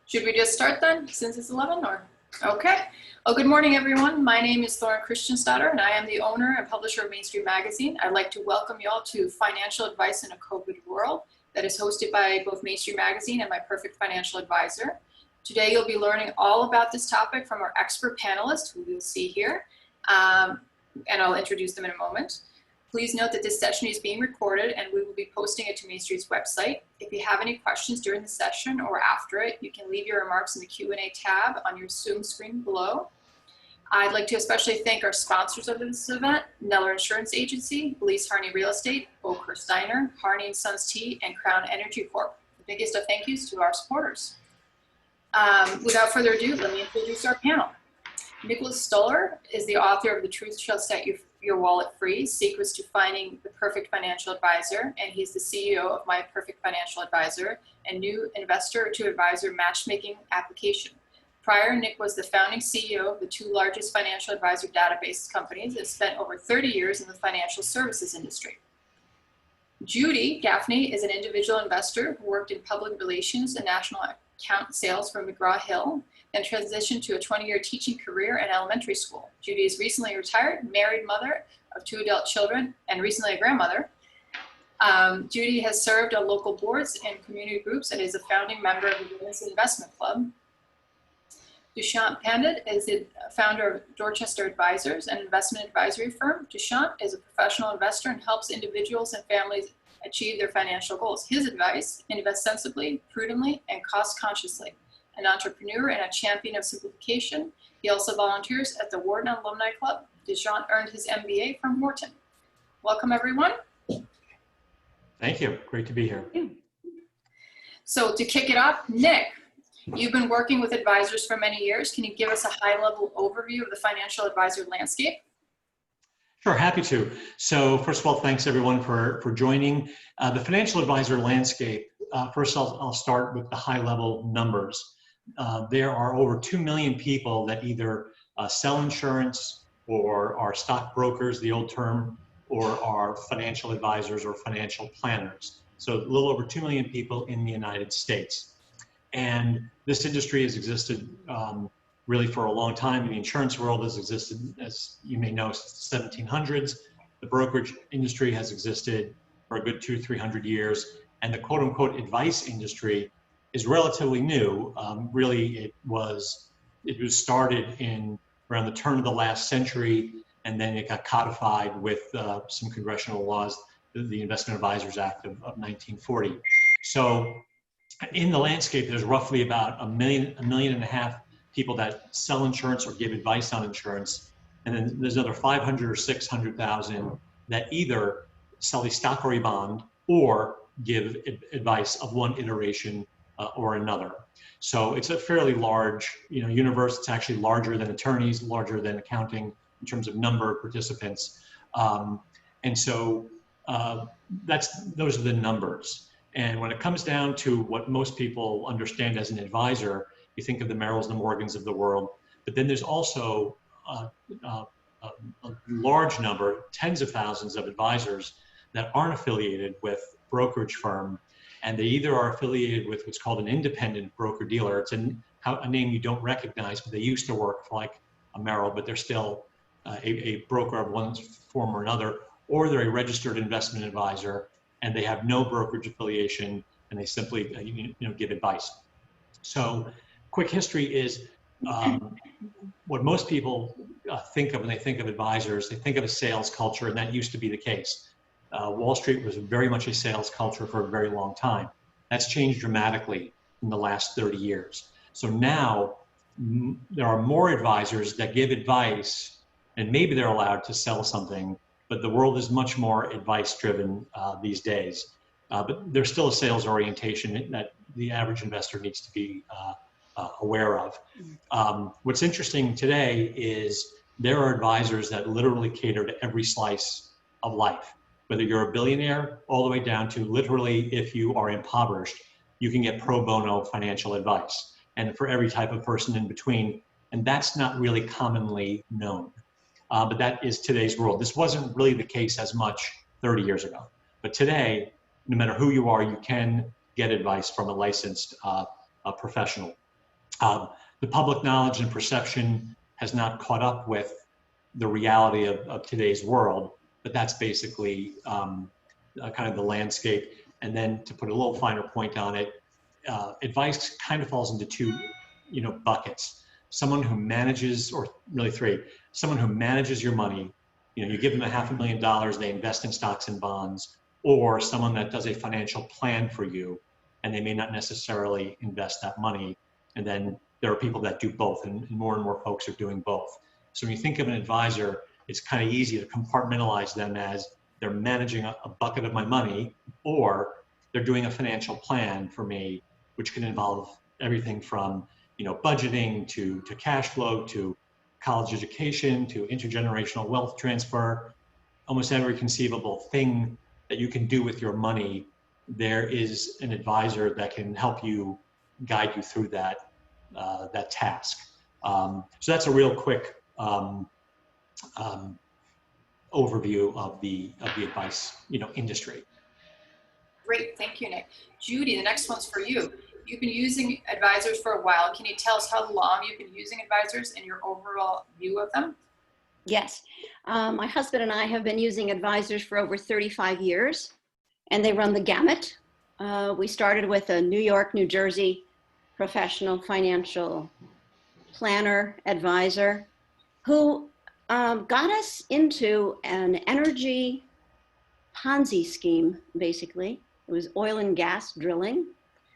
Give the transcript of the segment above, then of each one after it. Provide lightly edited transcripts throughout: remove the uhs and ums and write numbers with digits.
Should we just start then, since it's 11 or? Okay. Well, good morning, everyone. My name is Lauren Christianstatter, and I am the owner and publisher of Main Street Magazine. I'd like to welcome you all to Financial Advice in a COVID World that is hosted by both Main Street Magazine and my perfect financial advisor. Today, you'll be learning all about this topic from our expert panelists, who you'll see here, and I'll introduce them in a moment. Please note that this session is being recorded and we will be posting it to Main Street's website. If you have any questions during the session or after it, you can leave your remarks in the Q&A tab on your Zoom screen below. I'd like to especially thank our sponsors of this event, Neller Insurance Agency, Elise Harney Real Estate, Oakhurst Diner, Harney & Sons Tea, and Crown Energy Corp. The biggest of thank yous to our supporters. Without further ado, let me introduce our panel. Nicholas Stuller is the author of The Truth Shall Set Your Wallet Free, Secrets to Finding the Perfect Financial Advisor, and he's the CEO of My Perfect Financial Advisor, a new investor to advisor matchmaking application. Prior, Nick was the founding CEO of the two largest financial advisor database companies and spent over 30 years in the financial services industry. Judy Gafney is an individual investor who worked in public relations and national account sales for McGraw-Hill, and transitioned to a 20-year teaching career in elementary school. Judy is recently retired, married mother of 2 adult children, and recently a grandmother. Judy has served on local boards and community groups and is a founding member of the Women's Investment Club. Dushyant Pandit is the founder of Dorchester Advisors, an investment advisory firm. Dushyant is a professional investor and helps individuals and families achieve their financial goals. His advice: invest sensibly, prudently, and cost-consciously. An entrepreneur and a champion of simplification, he also volunteers at the Wharton Alumni Club. Dushyant earned his MBA from Wharton. Welcome, everyone. Thank you. Great to be here. So to kick it off, Nick, you've been working with advisors for many years. Can you give us a high-level overview of the financial advisor landscape? Sure, happy to. So first of all, thanks everyone for joining. The financial advisor landscape, first I'll start with the high-level numbers. There are over 2 million people that either sell insurance or are stockbrokers, the old term, or are financial advisors or financial planners. So a little over 2 million people in the United States. And this industry has existed really for a long time. The insurance world has existed, as you may know, since the 1700s. The brokerage industry has existed for a good 200-300 years. And the quote-unquote advice industry is relatively new. Really, it was started in around the turn of the last century, and then it got codified with some congressional laws, the Investment Advisors Act of 1940. So in the landscape, there's roughly about a million and a half people that sell insurance or give advice on insurance. And then there's another 500 or 600,000 that either sell a stock or a bond or give advice of one iteration or another. So it's a fairly large universe. It's actually larger than attorneys, larger than accounting in terms of number of participants. And so those are the numbers. And when it comes down to what most people understand as an advisor, you think of the Merrills, the Morgans of the world, but then there's also a large number, tens of thousands of advisors that aren't affiliated with brokerage firm, and they either are affiliated with what's called an independent broker-dealer. It's a name you don't recognize, but they used to work for like a Merrill, but they're still a broker of one form or another, or they're a registered investment advisor, and they have no brokerage affiliation, and they simply give advice. So quick history is what most people think of when they think of advisors. They think of a sales culture, and that used to be the case. Wall Street was very much a sales culture for a very long time. That's changed dramatically in the last 30 years. So now there are more advisors that give advice, and maybe they're allowed to sell something, but the world is much more advice driven these days. But there's still a sales orientation that the average investor needs to be aware of. What's interesting today is there are advisors that literally cater to every slice of life. Whether you're a billionaire all the way down to literally if you are impoverished, you can get pro bono financial advice, and for every type of person in between. And that's not really commonly known, but that is today's world. This wasn't really the case as much 30 years ago, but today, no matter who you are, you can get advice from a licensed professional. The public knowledge and perception has not caught up with the reality of today's world, but that's basically kind of the landscape. And then to put a little finer point on it, advice kind of falls into two, buckets. Someone who manages, or really three, someone who manages your money, you give them $500,000, they invest in stocks and bonds, or someone that does a financial plan for you, and they may not necessarily invest that money. And then there are people that do both, and more folks are doing both. So when you think of an advisor, it's kind of easy to compartmentalize them as they're managing a bucket of my money, or they're doing a financial plan for me, which can involve everything from budgeting to cash flow to college education to intergenerational wealth transfer. Almost every conceivable thing that you can do with your money, there is an advisor that can help you guide you through that task. So that's a real quick overview of the advice industry. Great, thank you, Nick. Judy, the next one's for you. You've been using advisors for a while. Can you tell us how long you've been using advisors and your overall view of them? Yes. My husband and I have been using advisors for over 35 years, and they run the gamut. We started with a New York, New Jersey professional financial planner advisor who got us into an energy Ponzi scheme, basically. It was oil and gas drilling,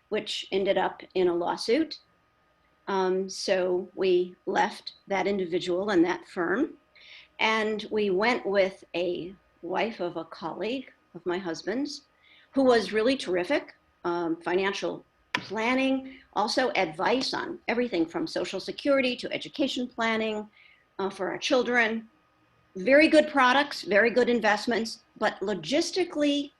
which ended up in a lawsuit. So we left that individual and that firm, and we went with a wife of a colleague of my husband's who was really terrific, financial planning, also advice on everything from Social Security to education planning for our children. Very good products, very good investments, but logistically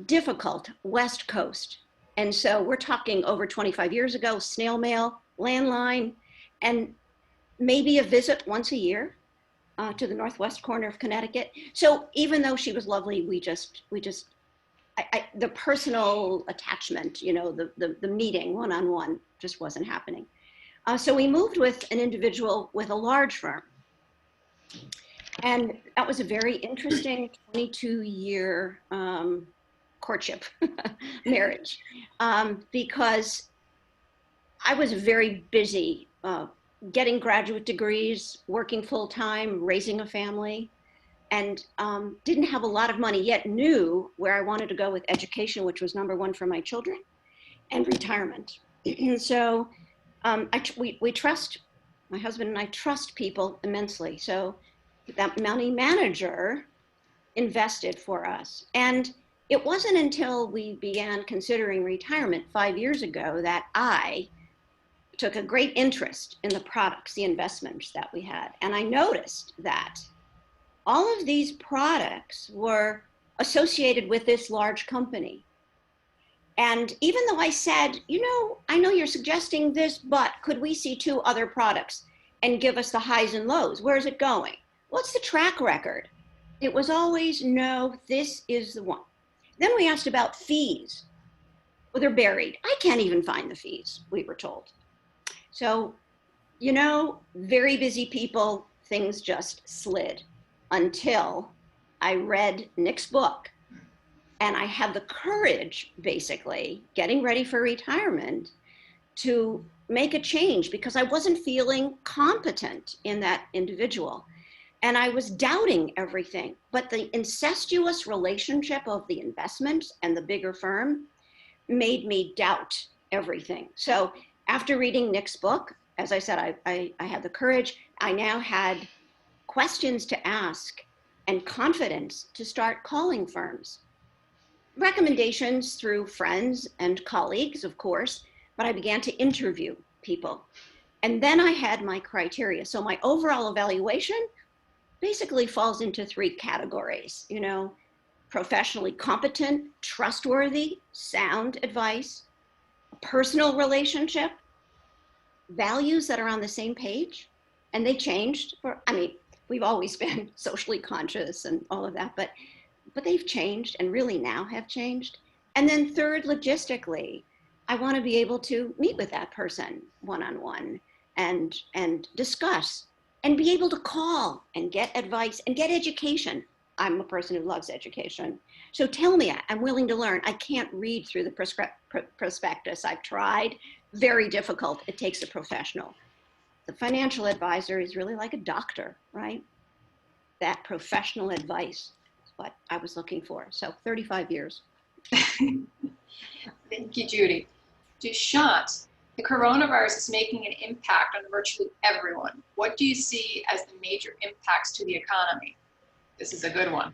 difficult West Coast. And so we're talking over 25 years ago, snail mail, landline, and maybe a visit once a year to the northwest corner of Connecticut. So even though she was lovely, the personal attachment, the meeting one-on-one just wasn't happening. So we moved with an individual with a large firm. And that was a very interesting 22-year courtship marriage, because I was very busy getting graduate degrees, working full-time, raising a family, and didn't have a lot of money, yet knew where I wanted to go with education, which was number one for my children, and retirement. And so we trust, my husband and I trust people immensely. So that money manager invested for us. And it wasn't until we began considering retirement 5 years ago that I took a great interest in the products, the investments that we had. And I noticed that all of these products were associated with this large company. And even though I said, I know you're suggesting this, but could we see 2 other products and give us the highs and lows? Where is it going? What's the track record? It was always, no, this is the one. Then we asked about fees. Well, they're buried. I can't even find the fees, we were told. So, very busy people, things just slid until I read Nick's book. And I had the courage, basically, getting ready for retirement, to make a change because I wasn't feeling competent in that individual. And I was doubting everything. But the incestuous relationship of the investments and the bigger firm made me doubt everything. So after reading Nick's book, as I said, I had the courage. I now had questions to ask and confidence to start calling firms. Recommendations through friends and colleagues, of course, but I began to interview people. And then I had my criteria. So my overall evaluation basically falls into 3 categories, professionally competent, trustworthy, sound advice, personal relationship, values that are on the same page, and they changed. We've always been socially conscious and all of that, but they've changed and really now have changed. And then third, logistically, I want to be able to meet with that person one-on-one and discuss and be able to call and get advice and get education. I'm a person who loves education. So tell me, I'm willing to learn. I can't read through the prospectus. I've tried, very difficult. It takes a professional. The financial advisor is really like a doctor, right? That professional advice is what I was looking for. So 35 years. Thank you, Judy. Dushyant, the coronavirus is making an impact on virtually everyone. What do you see as the major impacts to the economy? This is a good one.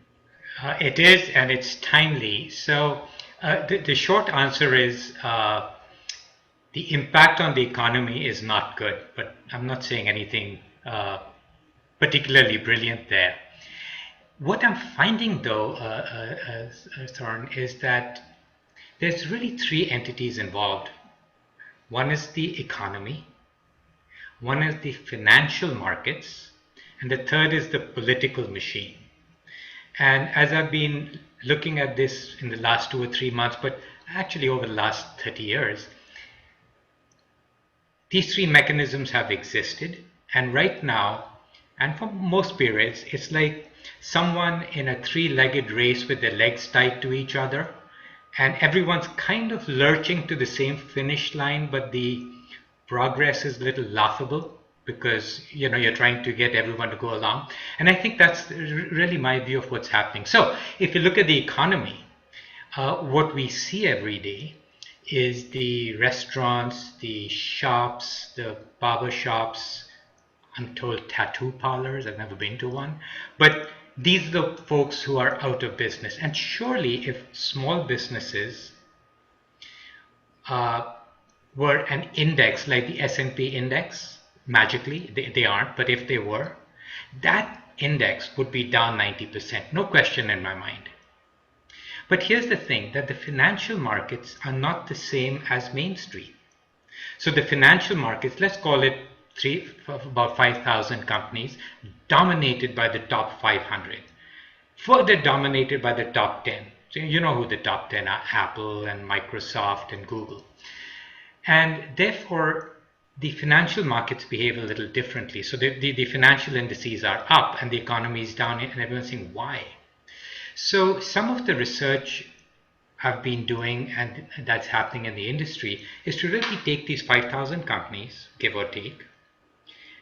It is, and it's timely. So the short answer is the impact on the economy is not good, but I'm not saying anything particularly brilliant there. What I'm finding though, Thorn, is that there's really three entities involved. One is the economy, one is the financial markets, and the third is the political machine. And as I've been looking at this in the last 2 or 3 months, but actually over the last 30 years, these three mechanisms have existed. And right now, and for most periods, it's like someone in a three-legged race with their legs tied to each other. And everyone's kind of lurching to the same finish line, but the progress is a little laughable because you're trying to get everyone to go along. And I think that's really my view of what's happening. So if you look at the economy, what we see every day is the restaurants, the shops, the barber shops, I'm told tattoo parlors, I've never been to one, but these are the folks who are out of business. And surely if small businesses were an index like the S&P index, magically, they aren't, but if they were, that index would be down 90%, no question in my mind. But here's the thing, that the financial markets are not the same as Main Street. So the financial markets, let's call it about 5,000 companies, dominated by the top 500, further dominated by the top 10. So you know who the top 10 are, Apple and Microsoft and Google. And therefore, the financial markets behave a little differently. So the financial indices are up and the economy is down, and everyone's saying, why? So some of the research I've been doing, and that's happening in the industry, is to really take these 5,000 companies, give or take,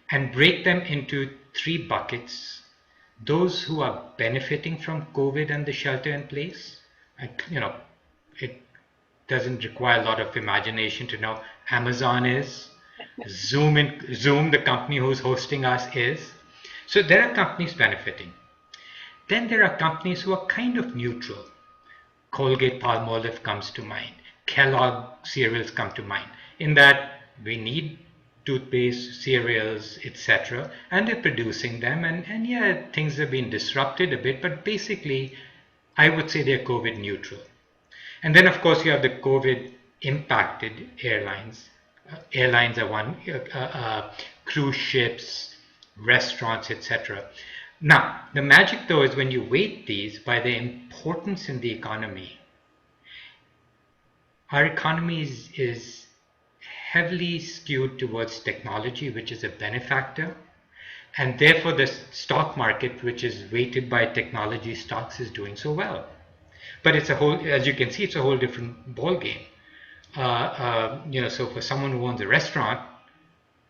and break them into three buckets. Those who are benefiting from COVID and the shelter in place, it doesn't require a lot of imagination to know Amazon is, Zoom, the company who's hosting us is. So there are companies benefiting. Then there are companies who are kind of neutral. Colgate Palmolive comes to mind. Kellogg cereals come to mind. In that we need toothpaste, cereals, etc. And they're producing them. And yeah, things have been disrupted a bit, but basically I would say they're COVID neutral. And then of course you have the COVID impacted airlines. Airlines are one, cruise ships, restaurants, etc. Now, the magic though is when you weight these by their importance in the economy, our economy is heavily skewed towards technology, which is a benefactor, and therefore the stock market, which is weighted by technology stocks, is doing so well. But it's a whole, as you can see, it's a whole different ball game. So for someone who owns a restaurant,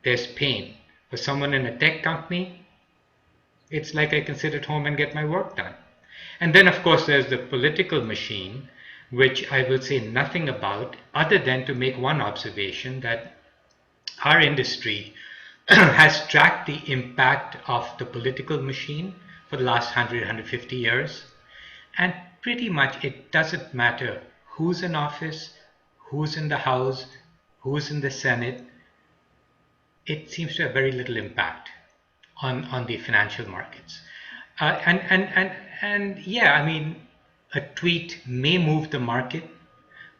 there's pain. For someone in a tech company, it's like I can sit at home and get my work done. And then of course there's the political machine, which I will say nothing about other than to make one observation, that our industry has tracked the impact of the political machine for the last 100, 150 years. And pretty much it doesn't matter who's in office, who's in the House, who's in the Senate. It seems to have very little impact on the financial markets. And yeah, I mean, a tweet may move the market,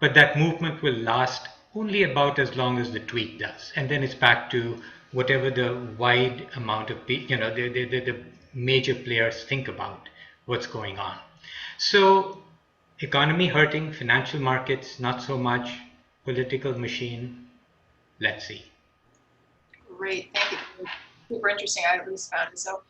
but that movement will last only about as long as the tweet does. And then it's back to whatever the wide amount of, the major players think about what's going on. So economy hurting, financial markets not so much, political machine. Let's see. Great, thank you. Super interesting. I at least found it. So,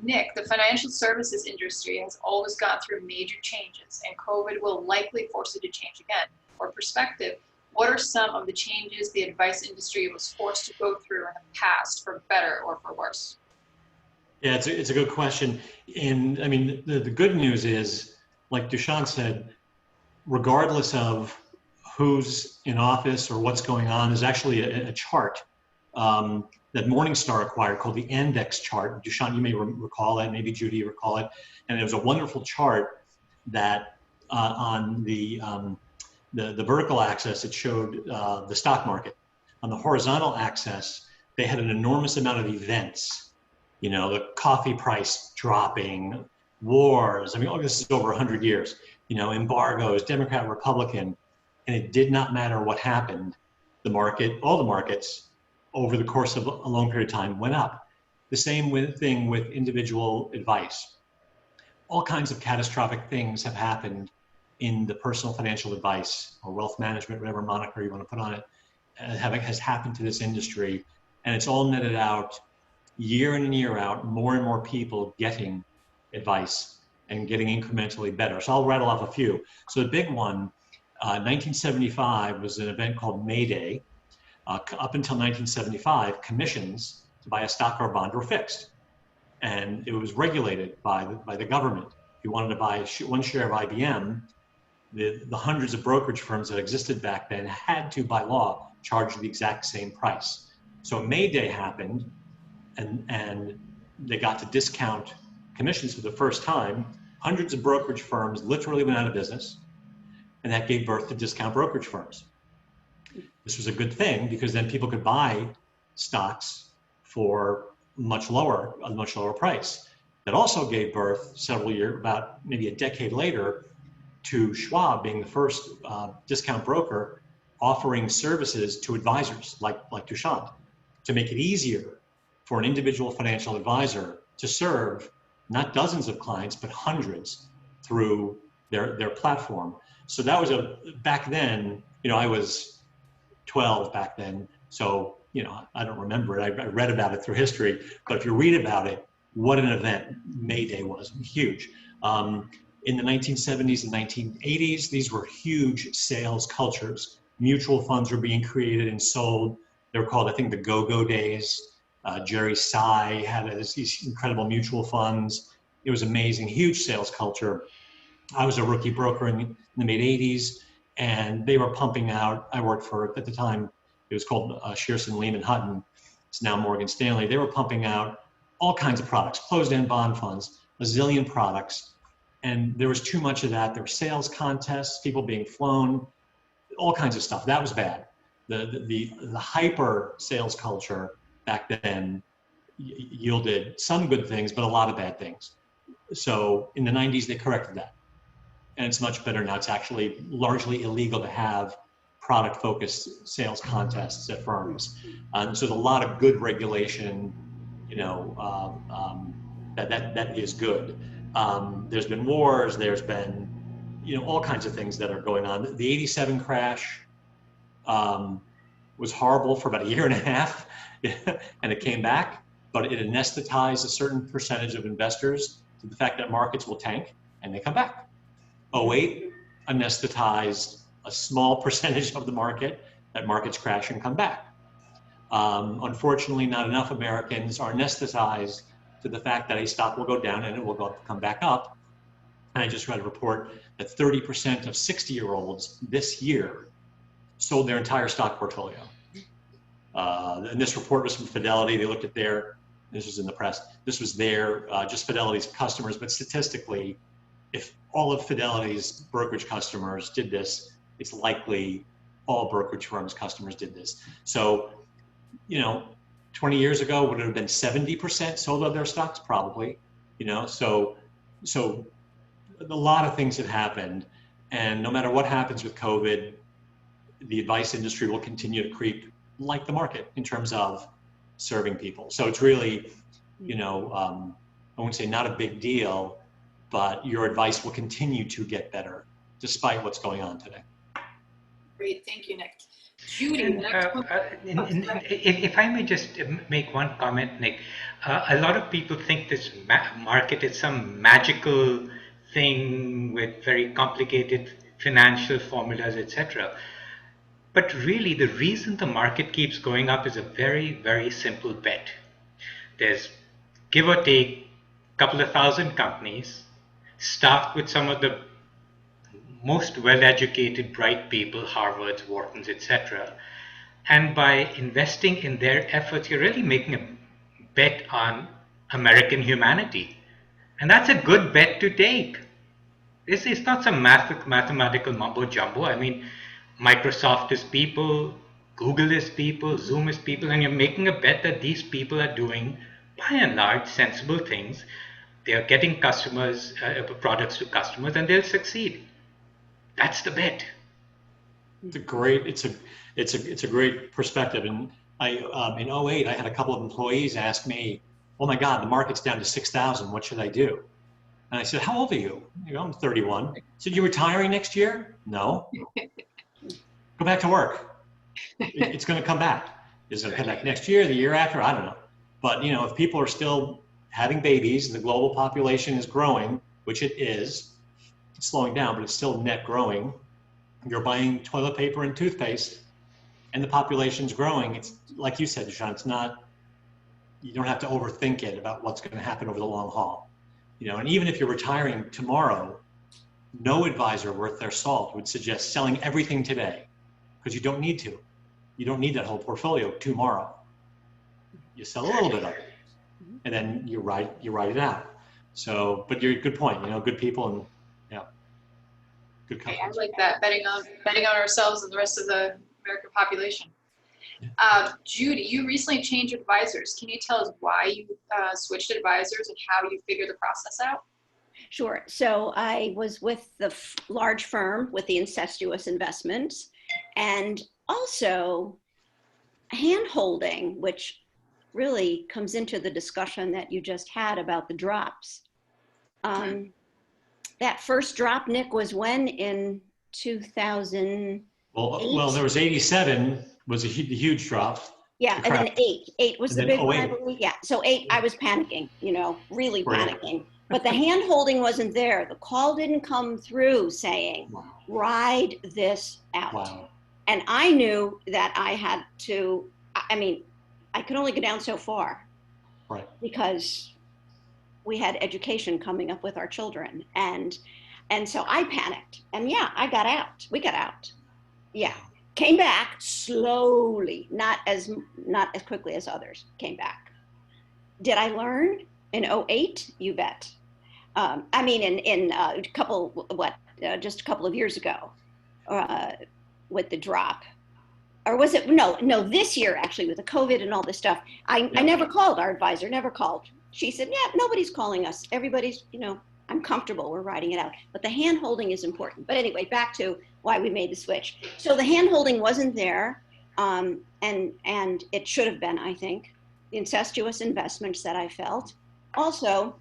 Nick, the financial services industry has always gone through major changes, and COVID will likely force it to change again. For perspective, what are some of the changes the advice industry was forced to go through in the past, for better or for worse? Yeah, it's a good question. And I mean, the good news is, like Dushyant said, regardless of who's in office or what's going on, there's actually a chart that Morningstar acquired called the index chart. Dushyant, you may recall it, maybe Judy, you recall it. And it was a wonderful chart that on the vertical axis, it showed the stock market. On the horizontal axis, they had an enormous amount of events. You know, the coffee price dropping, wars. I mean, this is over 100 years. You know, embargoes, Democrat, Republican, and it did not matter what happened. The market, all the markets, over the course of a long period of time, went up. The same thing with individual advice. All kinds of catastrophic things have happened in the personal financial advice or wealth management, whatever moniker you want to put on it, has happened to this industry, and it's all netted out year in and year out, more and more people getting advice and getting incrementally better. So I'll rattle off a few. So the big one, 1975 was an event called May Day. Up until 1975, commissions to buy a stock or a bond were fixed. And it was regulated by the government. If you wanted to buy one share of IBM, the hundreds of brokerage firms that existed back then had to, by law, charge the exact same price. So May Day happened, and they got to discount commissions for the first time. Hundreds of brokerage firms literally went out of business, and that gave birth to discount brokerage firms. This was a good thing because then people could buy stocks for a much lower price. That also gave birth several years, about maybe a decade later, to Schwab being the first discount broker offering services to advisors like Dushyant to make it easier for an individual financial advisor to serve not dozens of clients, but hundreds through their platform. So that was back then, you know, I was 12 back then. So, you know, I don't remember it. I read about it through history, but if you read about it, what an event May Day was, huge. In the 1970s and 1980s, these were huge sales cultures. Mutual funds were being created and sold. They were called, I think, the go-go days. Jerry Tsai had these incredible mutual funds. It was amazing, huge sales culture. I was a rookie broker in the mid 80s, and they were pumping out, I worked for, at the time, it was called Shearson Lehman Hutton. It's now Morgan Stanley. They were pumping out all kinds of products, closed-end bond funds, a zillion products. And there was too much of that. There were sales contests, people being flown, all kinds of stuff. That was bad. The hyper sales culture back then yielded some good things, but a lot of bad things. So in the 90s, they corrected that. And it's much better now. It's actually largely illegal to have product-focused sales contests at firms. So there's a lot of good regulation, you know, that is good. There's been wars, there's been, you know, all kinds of things that are going on. The 87 crash was horrible for about a year and a half, and it came back, but it anesthetized a certain percentage of investors to the fact that markets will tank and they come back. 08 anesthetized a small percentage of the market that markets crash and come back. Unfortunately, not enough Americans are anesthetized to the fact that a stock will go down and it will come back up. And I just read a report that 30% of 60-year-olds this year sold their entire stock portfolio. And this report was from Fidelity. They looked at this was in the press, this was just Fidelity's customers, but statistically, if all of Fidelity's brokerage customers did this, it's likely all brokerage firms' customers did this. So, you know, 20 years ago, would it have been 70% sold of their stocks? Probably, you know, so a lot of things have happened, and no matter what happens with COVID, the advice industry will continue to creep like the market in terms of serving people. So it's really, you know, I wouldn't say not a big deal, but your advice will continue to get better despite what's going on today. Great, thank you, Nick. Judy, And next one. if I may just make one comment, Nick, a lot of people think this market is some magical thing with very complicated financial formulas, etc. But really, the reason the market keeps going up is a very, very simple bet. There's, give or take, a couple of thousand companies staffed with some of the most well-educated, bright people, Harvards, Whartons, etc. And by investing in their efforts, you're really making a bet on American humanity. And that's a good bet to take. It's not some mathematical mumbo jumbo. I mean, Microsoft is people, Google is people, Zoom is people, and you're making a bet that these people are doing, by and large, sensible things. They're getting customers, products to customers, and they'll succeed. That's the bet. It's a great perspective. And in '08, I had a couple of employees ask me, "Oh my God, the market's down to 6,000. What should I do?" And I said, "How old are you?" You know, "I'm 31." I said, "You retiring next year?" "No." "Go back to work. It's going to come back. Is it going to come back next year, the year after? I don't know." But you know, if people are still having babies and the global population is growing, which it is, it's slowing down, but it's still net growing. You're buying toilet paper and toothpaste, and the population's growing. It's like you said, Dushyant, it's not, you don't have to overthink it about what's going to happen over the long haul. You know, and even if you're retiring tomorrow, no advisor worth their salt would suggest selling everything today, because you don't need to. You don't need that whole portfolio tomorrow. You sell a little bit of it, and then you ride it out. So, but you're a good point. You know, good people and yeah, good Okay, companies. I like that, betting on ourselves and the rest of the American population. Judy, you recently changed advisors. Can you tell us why you switched advisors and how you figured the process out? Sure. So I was with the large firm with the incestuous investments, and also hand holding, which really comes into the discussion that you just had about the drops. That first drop, Nick, was when? In 2000. Well, there was 87 was a huge drop. Yeah, and then eight was the big one, I believe. Yeah, so 8, I was panicking, you know, really panicking. But the hand holding wasn't there. The call didn't come through saying, ride this out. Wow. And I knew that I had to, I mean, I could only go down so far. Right. Because we had education coming up with our children. And so I panicked. And yeah, I got out. We got out. Yeah. Came back slowly, not as quickly as others came back. Did I learn in '08? You bet. I mean, in just a couple of years ago, with the drop, or was it no? This year actually with the COVID and all this stuff. I never called our advisor. Never called. She said, "Yeah, nobody's calling us. Everybody's, you know, I'm comfortable. We're riding it out." But the hand holding is important. But anyway, back to why we made the switch. So the hand holding wasn't there, and it should have been, I think. The incestuous investments that I felt. Also,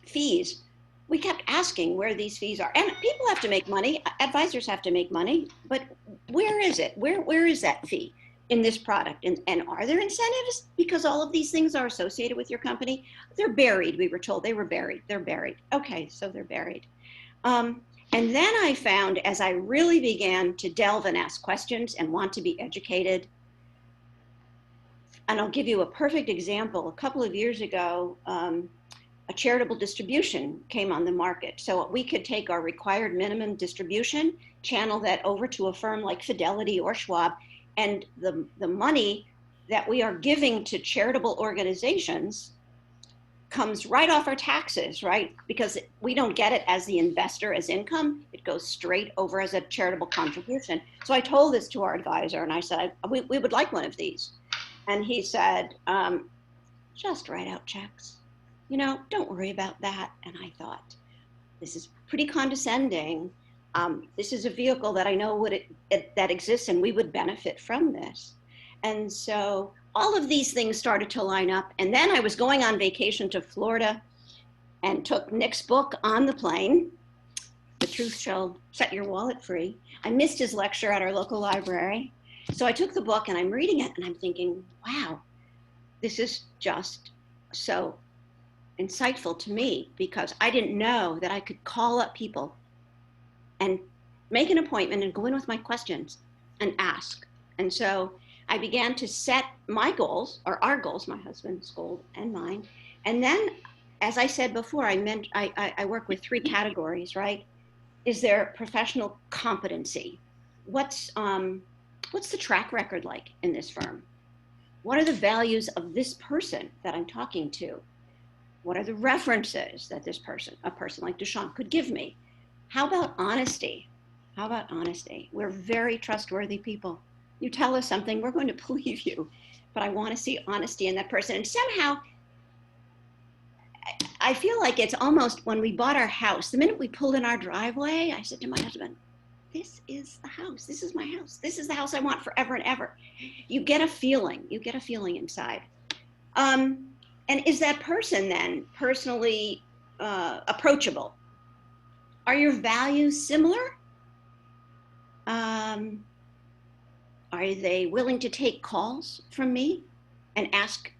fees. We kept asking where these fees are. And people have to make money. Advisors have to make money. But where is it? Where is that fee in this product? And are there incentives? Because all of these things are associated with your company. They're buried, we were told. They were buried. They're buried. Okay, so they're buried. And then I found, as I really began to delve and ask questions and want to be educated, and I'll give you a perfect example. A couple of years ago, a charitable distribution came on the market. So we could take our required minimum distribution, channel that over to a firm like Fidelity or Schwab, and the money that we are giving to charitable organizations comes right off our taxes, right? Because we don't get it as the investor as income. It goes straight over as a charitable contribution. So I told this to our advisor and I said, we would like one of these. And he said, just write out checks. You know, don't worry about that. And I thought, this is pretty condescending. This is a vehicle that I know that exists and we would benefit from this. And so all of these things started to line up. And then I was going on vacation to Florida and took Nick's book on the plane. The truth shall set your wallet free. I missed his lecture at our local library. So I took the book and I'm reading it and I'm thinking, wow, this is just so insightful to me, because I didn't know that I could call up people and make an appointment and go in with my questions and ask. And so I began to set my goals, or our goals, my husband's goal and mine. And then, as I said before, I work with 3 categories, right? Is there professional competency? What's the track record like in this firm? What are the values of this person that I'm talking to? What are the references that this person, a person like Dushyant, could give me? How about honesty? How about honesty? We're very trustworthy people. You tell us something, we're going to believe you. But I want to see honesty in that person. And somehow, I feel like it's almost when we bought our house, the minute we pulled in our driveway, I said to my husband, this is the house. This is my house. This is the house I want forever and ever. You get a feeling. You get a feeling inside. And is that person then personally approachable? Are your values similar? Are they willing to take calls from me and ask?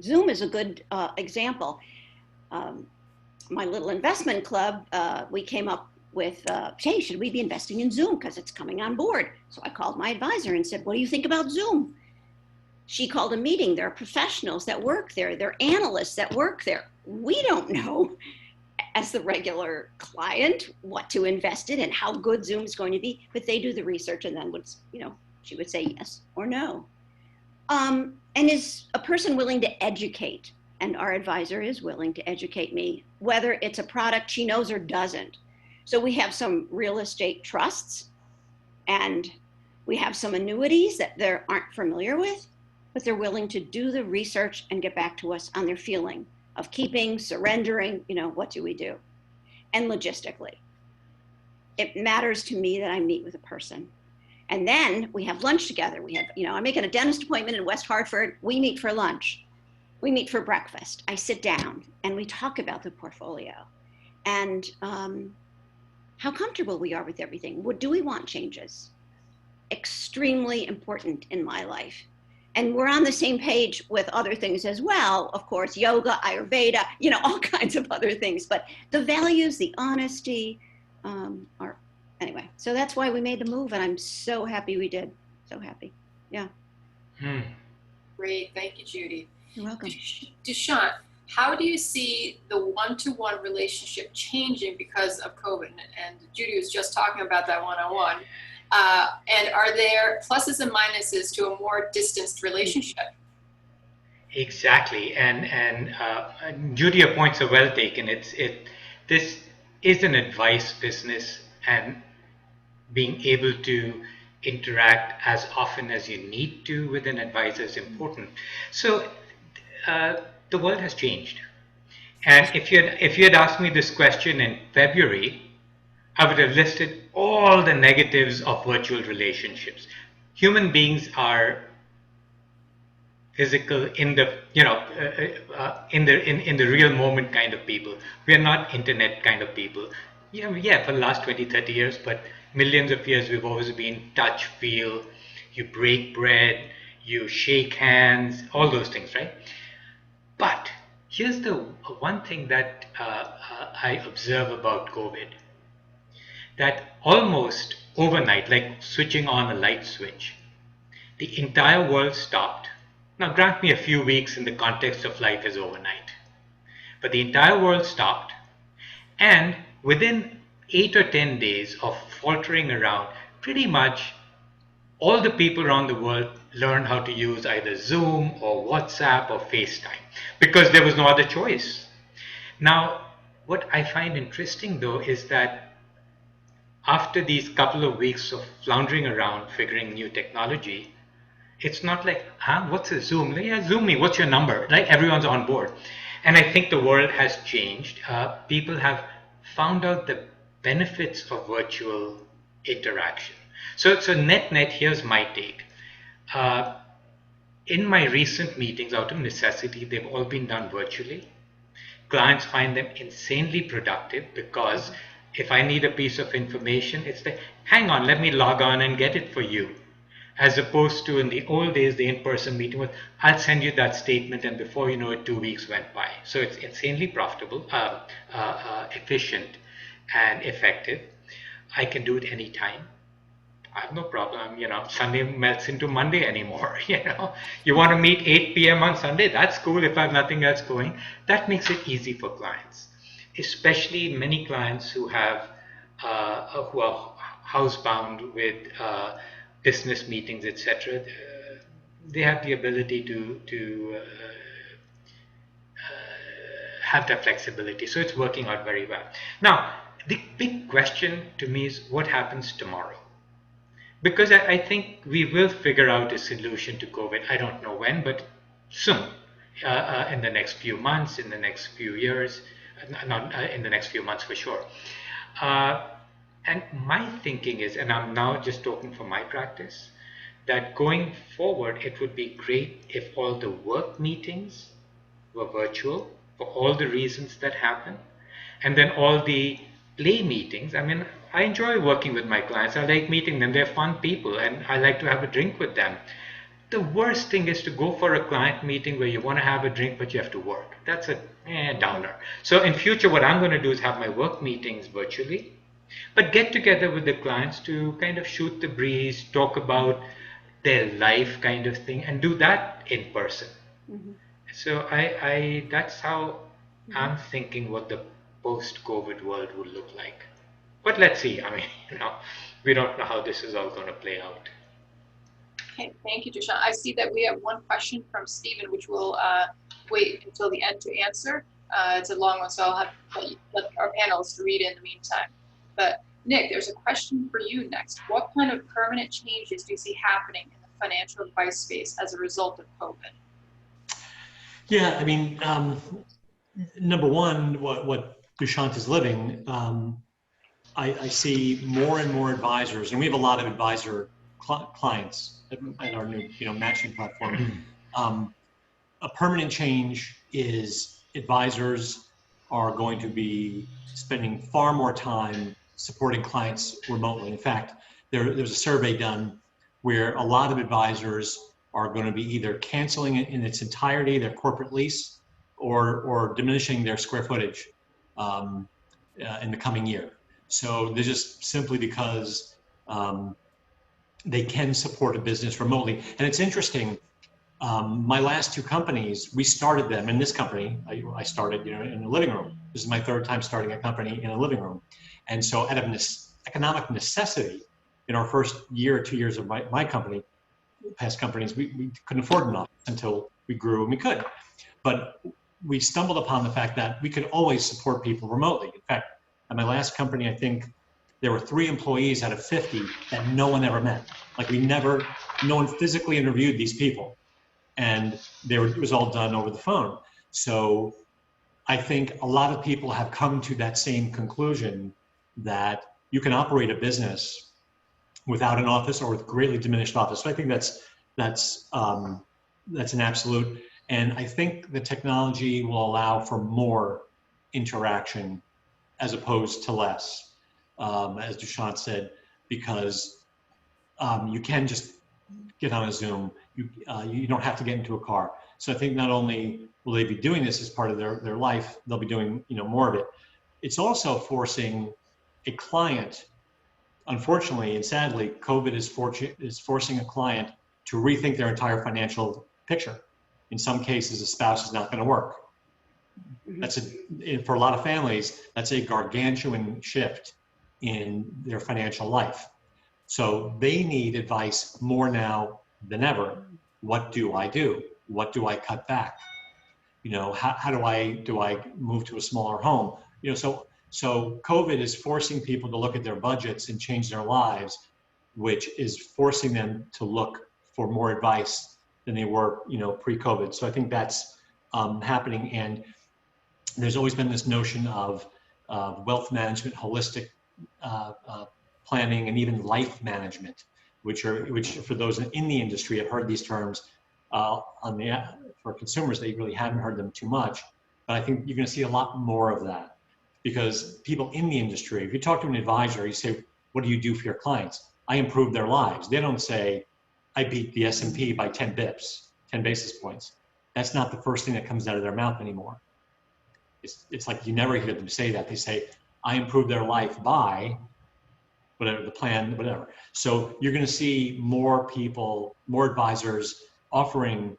Zoom is a good example. My little investment club, we came up with, hey, should we be investing in Zoom because it's coming on board? So I called my advisor and said, what do you think about Zoom? She called a meeting. There are professionals that work there. There are analysts that work there. We don't know, as the regular client, what to invest in and how good Zoom is going to be, but they do the research and then she would say yes or no. And is a person willing to educate? And our advisor is willing to educate me, whether it's a product she knows or doesn't. So we have some real estate trusts and we have some annuities that they aren't familiar with, but they're willing to do the research and get back to us on their feeling of keeping, surrendering, what do we do? And logistically, it matters to me that I meet with a person. And then we have lunch together. We have, I'm making a dentist appointment in West Hartford. We meet for lunch. We meet for breakfast. I sit down and we talk about the portfolio and how comfortable we are with everything. What do we want changes? Extremely important in my life. And we're on the same page with other things as well. Of course, yoga, Ayurveda, all kinds of other things. But the values, the honesty are, anyway. So that's why we made the move. And I'm so happy we did. So happy. Yeah. Great. Thank you, Judy. You're welcome. Dushyant, how do you see the one-to-one relationship changing because of COVID? And Judy was just talking about that one-on-one. And are there pluses and minuses to a more distanced relationship? Exactly, and Judy, your points are well taken. This is an advice business, and being able to interact as often as you need to with an advisor is important. So the world has changed, and if you had asked me this question in February, I would have listed all the negatives of virtual relationships. Human beings are physical in the in the real moment kind of people. We are not internet kind of people. For the last 20-30 years, but millions of years we've always been touch, feel, you break bread, you shake hands, all those things, right? But here's the one thing that I observe about COVID, that almost overnight, like switching on a light switch, the entire world stopped. Now, grant me a few weeks in the context of life is overnight, but the entire world stopped, and within 8 or 10 days of faltering around, pretty much all the people around the world learned how to use either Zoom or WhatsApp or FaceTime because there was no other choice. Now, what I find interesting though is that after these couple of weeks of floundering around figuring new technology, it's not like, what's a Zoom? Yeah, Zoom me, what's your number? Like everyone's on board. And I think the world has changed. People have found out the benefits of virtual interaction. So net, here's my take. In my recent meetings, out of necessity, they've all been done virtually. Clients find them insanely productive because If I need a piece of information, it's the hang on, let me log on and get it for you. As opposed to in the old days, the in-person meeting was, I'll send you that statement, and before you know it, 2 weeks went by. So it's insanely profitable, efficient, and effective. I can do it anytime. I have no problem. Sunday melts into Monday anymore. You want to meet 8 p.m. on Sunday? That's cool if I have nothing else going. That makes it easy for clients, especially many clients who are housebound with business meetings, etc. They have the ability to have that flexibility. So it's working out very well. Now, the big question to me is what happens tomorrow? Because I think we will figure out a solution to COVID. I don't know when, but soon, in the next few months, in the next few years, not in the next few months for sure. And my thinking is, and I'm now just talking for my practice, that going forward, it would be great if all the work meetings were virtual for all the reasons that happen. And then all the play meetings, I mean, I enjoy working with my clients. I like meeting them. They're fun people and I like to have a drink with them. The worst thing is to go for a client meeting where you want to have a drink, but you have to work. That's a downer. So in future, what I'm going to do is have my work meetings virtually, but get together with the clients to kind of shoot the breeze, talk about their life kind of thing, and do that in person. Mm-hmm. So that's how I'm thinking what the post-COVID world would look like. But let's see. I mean, we don't know how this is all going to play out. Okay, thank you, Dushyant. I see that we have one question from Stephen, which we'll wait until the end to answer. It's a long one, so I'll have let our panelists read in the meantime. But Nick, there's a question for you next. What kind of permanent changes do you see happening in the financial advice space as a result of COVID? Yeah, I mean, number one, what Dushyant is living, I see more and more advisors, and we have a lot of advisor clients at our new matching platform. A permanent change is advisors are going to be spending far more time supporting clients remotely. In fact, there's a survey done where a lot of advisors are going to be either canceling it in its entirety, their corporate lease, or diminishing their square footage in the coming year. So they're just simply because they can support a business remotely. And it's interesting, my last two companies, we started them in this company. I started in a living room. This is my third time starting a company in a living room. And so out of economic necessity, in our first year or 2 years of my company, past companies, we couldn't afford enough until we grew and we could. But we stumbled upon the fact that we could always support people remotely. In fact, at my last company, I think there were 3 employees out of 50 that no one ever met. Like no one physically interviewed these people. And it was all done over the phone. So I think a lot of people have come to that same conclusion that you can operate a business without an office or with greatly diminished office. So I think that's an absolute. And I think the technology will allow for more interaction as opposed to less, as Dushyant said, because you can just get on a Zoom. You don't have to get into a car. So I think not only will they be doing this as part of their life, they'll be doing more of it. It's also forcing a client, unfortunately and sadly, COVID is forcing a client to rethink their entire financial picture. In some cases, a spouse is not going to work. For a lot of families, that's a gargantuan shift in their financial life. So they need advice more now than ever. What do I do? What do I cut back? How do I move to a smaller home? So COVID is forcing people to look at their budgets and change their lives, which is forcing them to look for more advice than they were, pre-COVID. So I think that's happening. And there's always been this notion of wealth management, holistic planning, and even life management, which for those in the industry have heard these terms. For consumers, they really haven't heard them too much. But I think you're going to see a lot more of that. because people in the industry, if you talk to an advisor, you say, what do you do for your clients? I improve their lives. They don't say, I beat the S&P by 10 bips, 10 basis points. That's not the first thing that comes out of their mouth anymore. It's like you never hear them say that. They say, I improve their life by whatever the plan, whatever. So you're going to see more people, more advisors offering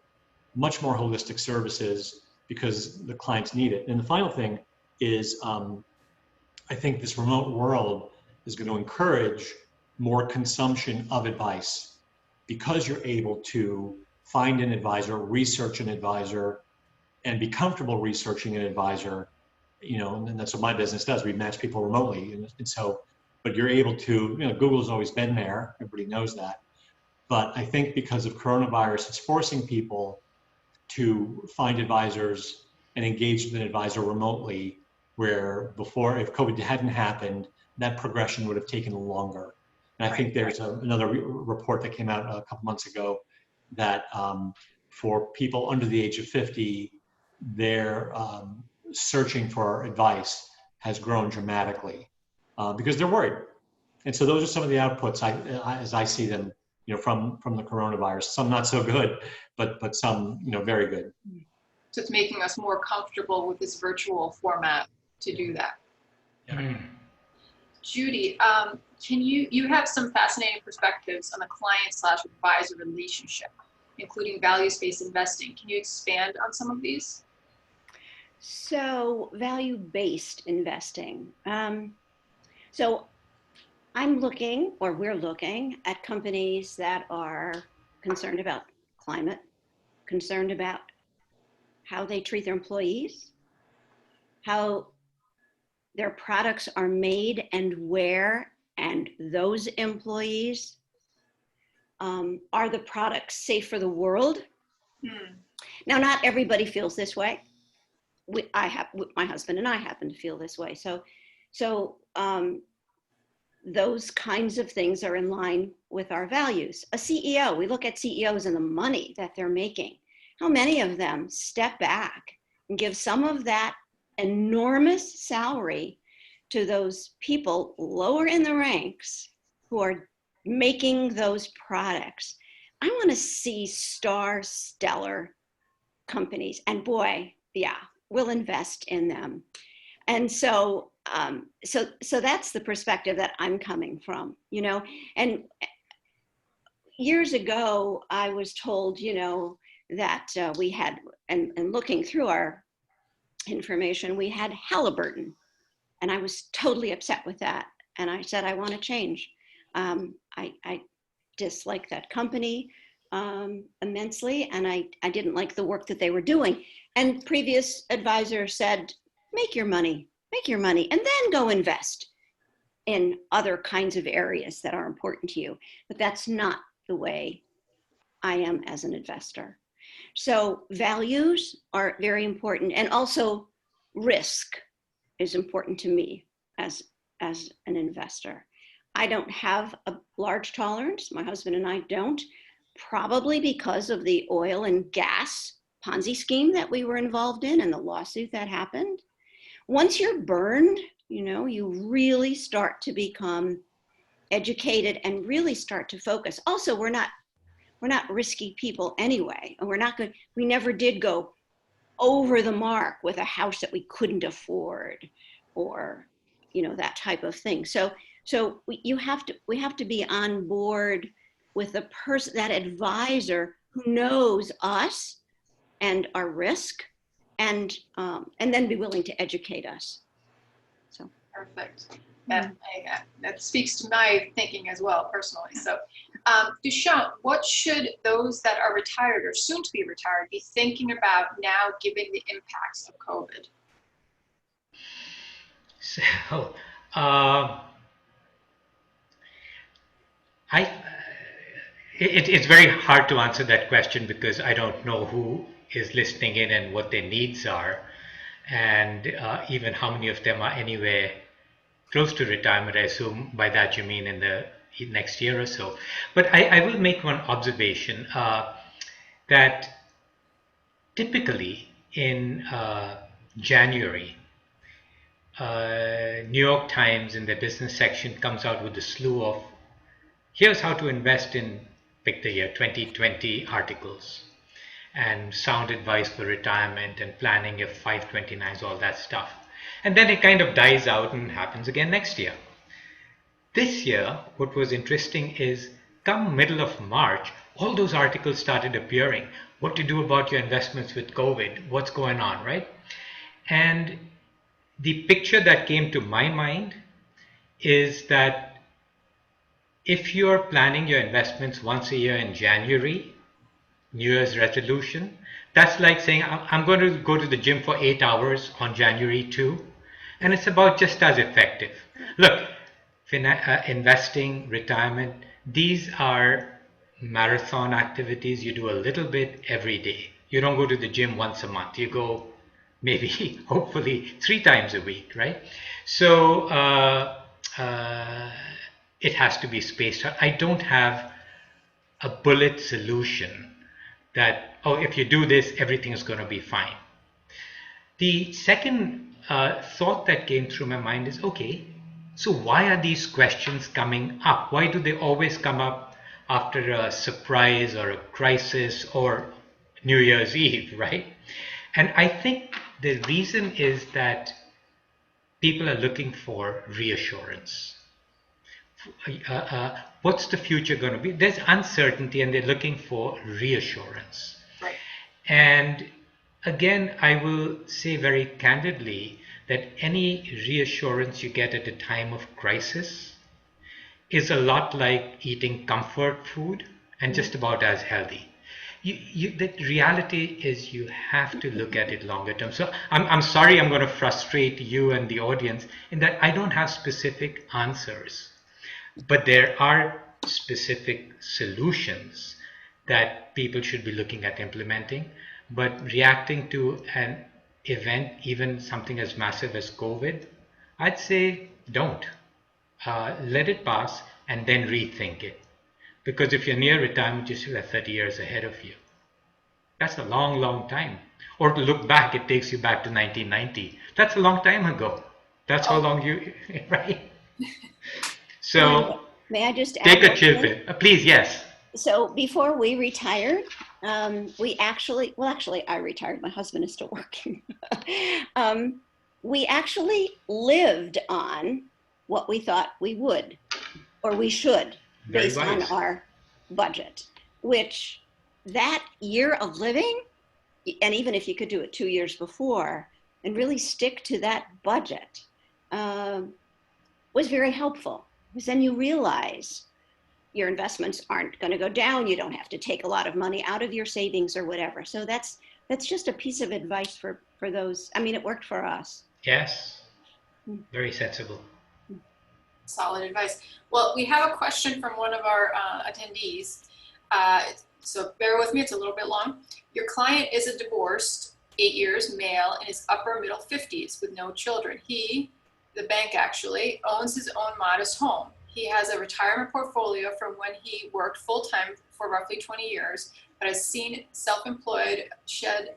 much more holistic services because the clients need it. And the final thing is, I think this remote world is going to encourage more consumption of advice because you're able to find an advisor, research an advisor, and be comfortable researching an advisor, and that's what my business does. We match people remotely. And so, but you're able to, Google's always been there. Everybody knows that. But I think because of coronavirus, it's forcing people to find advisors and engage with an advisor remotely, where before, if COVID hadn't happened, that progression would have taken longer. And I think there's another report that came out a couple months ago that for people under the age of 50, their searching for advice has grown dramatically because they're worried. And so those are some of the outputs as I see them, from the coronavirus. Some not so good, but some, very good. So it's making us more comfortable with this virtual format to do that. Mm. Judy, you have some fascinating perspectives on the client/advisor relationship, including values-based investing. Can you expand on some of these? So value-based investing. So I'm looking, or we're looking at companies that are concerned about climate, concerned about how they treat their employees, how their products are made and where, and those employees, are the products safe for the world? Now, not everybody feels this way. My husband and I happen to feel this way. So those kinds of things are in line with our values. A CEO, we look at CEOs and the money that they're making. How many of them step back and give some of that enormous salary to those people lower in the ranks who are making those products? I want to see stellar companies, and boy, yeah, we'll invest in them. And so that's the perspective that I'm coming from, and years ago, I was told, that we had, and looking through our information, we had Halliburton, and I was totally upset with that. And I said, I want to change. I dislike that company immensely, and I didn't like the work that they were doing. And previous advisors said, make your money, and then go invest in other kinds of areas that are important to you. But that's not the way I am as an investor. So values are very important, and also risk is important to me as an investor. I don't have a large tolerance. My husband and I don't, probably because of the oil and gas Ponzi scheme that we were involved in and the lawsuit that happened. Once you're burned, you really start to become educated and really start to focus. Also, we're not risky people anyway, and we never did go over the mark with a house that we couldn't afford, or that type of thing. So we have to be on board with the person, that advisor who knows us and our risk, and then be willing to educate us. So perfect. That speaks to my thinking as well, personally. So, Dushyant, what should those that are retired or soon to be retired be thinking about now, given the impacts of COVID? So, it's very hard to answer that question because I don't know who is listening in and what their needs are, and even how many of them are anywhere close to retirement. I assume by that you mean in the next year or so. But I will make one observation that typically in January, New York Times in their business section comes out with a slew of here's how to invest in, pick the year 2020 articles, and sound advice for retirement and planning your 529s, all that stuff. And then it kind of dies out and happens again next year. This year, what was interesting is come middle of March, all those articles started appearing. What to do about your investments with COVID, what's going on, right? And the picture that came to my mind is that if you're planning your investments once a year in January, New Year's resolution, that's like saying, I'm going to go to the gym for 8 hours on January 2, and it's about just as effective. Look, investing, retirement, these are marathon activities. You do a little bit every day. You don't go to the gym once a month. You go maybe, hopefully, 3 times a week, right? So, it has to be spaced out. I don't have a bullet solution that, oh, if you do this, everything is going to be fine. The second thought that came through my mind is, okay, so why are these questions coming up? Why do they always come up after a surprise or a crisis or New Year's Eve, right? And I think the reason is that people are looking for reassurance. What's the future going to be? There's uncertainty and they're looking for reassurance. Right. And again, I will say very candidly that any reassurance you get at a time of crisis is a lot like eating comfort food and just about as healthy. The reality is you have to look at it longer term. So I'm sorry I'm going to frustrate you and the audience in that I don't have specific answers. But there are specific solutions that people should be looking at implementing. But reacting to an event, even something as massive as COVID, I'd say don't. Let it pass and then rethink it. Because if you're near retirement, you still have 30 years ahead of you. That's a long, long time. Or to look back, it takes you back to 1990. That's a long time ago. That's how long you, right? So, may I just add take a chill pill, please. Yes. So before we retired, we actually, I retired. My husband is still working. We actually lived on what we thought we would, or we should, based on our budget. Which that year of living, and even if you could do it 2 years before, and really stick to that budget, was very helpful. Because then you realize your investments aren't going to go down. You don't have to take a lot of money out of your savings or whatever. So that's just a piece of advice for those. I mean, it worked for us. Yes, very sensible. Solid advice. Well, we have a question from one of our attendees. So bear with me, it's a little bit long. Your client is a divorced, 8 years, male, in his upper middle 50s with no children. He, the bank actually, owns his own modest home. He has a retirement portfolio from when he worked full-time for roughly 20 years, but has seen self-employed shed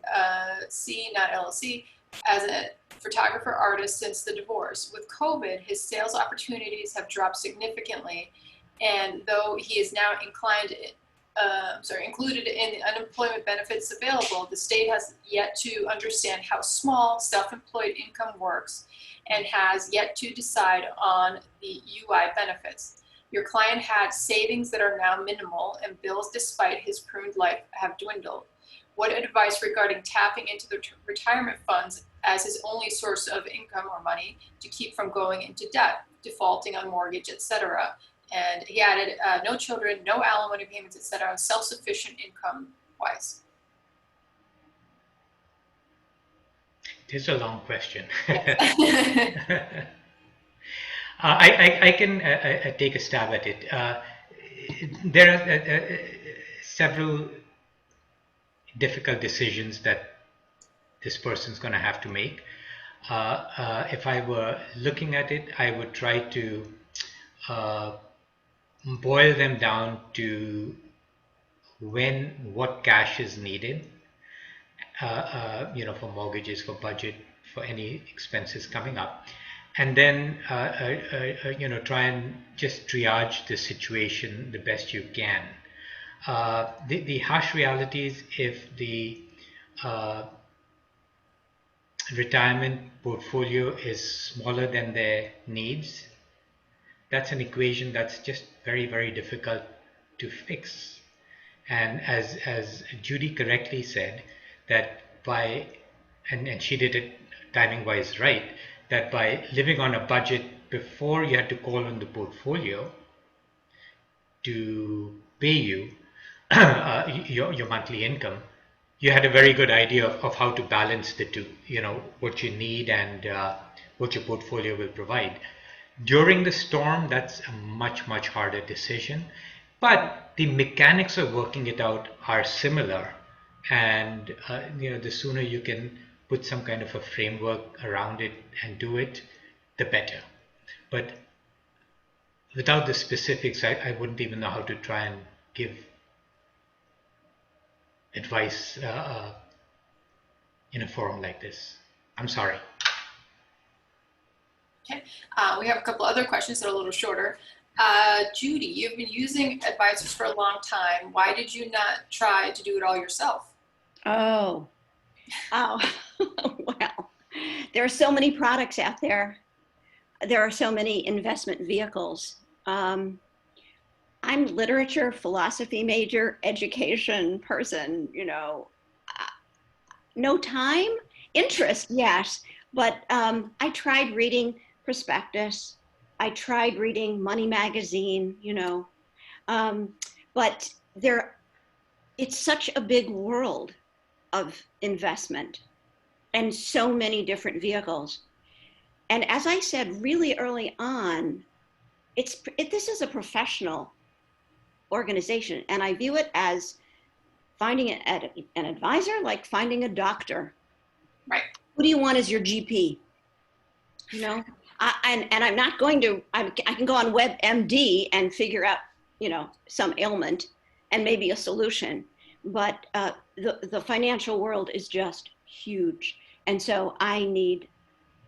C, not LLC, as a photographer artist since the divorce. With COVID, his sales opportunities have dropped significantly, and though he is now included in the unemployment benefits available, the state has yet to understand how small self-employed income works and has yet to decide on the UI benefits. Your client had savings that are now minimal, and bills, despite his pruned life, have dwindled. What advice regarding tapping into the retirement funds as his only source of income or money to keep from going into debt, defaulting on mortgage, etc.? And he added, no children, no alimony payments, etc., self-sufficient income-wise. It's a long question. I can take a stab at it. There are several difficult decisions that this person's going to have to make. If I were looking at it, I would try to boil them down to what cash is needed, for mortgages, for budget, for any expenses coming up, and then try and just triage the situation the best you can. The harsh reality is, if the retirement portfolio is smaller than their needs, that's an equation that's just very, very difficult to fix. And as Judy correctly said, that and she did it timing wise right, that by living on a budget before you had to call on the portfolio to pay you your monthly income, you had a very good idea of how to balance the two, what you need and what your portfolio will provide. During the storm, that's a much, much harder decision, but the mechanics of working it out are similar. And the sooner you can put some kind of a framework around it and do it, the better. But without the specifics, I wouldn't even know how to try and give advice in a forum like this. I'm sorry. Okay, we have a couple other questions that are a little shorter. Judy, you've been using advisors for a long time. Why did you not try to do it all yourself? Oh, well, there are so many products out there. There are so many investment vehicles. I'm literature, philosophy major, education person, no time, interest, yes. But I tried reading prospectus. I tried reading Money Magazine, but it's such a big world of investment and so many different vehicles. And as I said really early on, this is a professional organization, and I view it as finding an advisor like finding a doctor. Right. Who do you want as your GP? And I'm not going to, I can go on WebMD and figure out, some ailment and maybe a solution. But the financial world is just huge. And so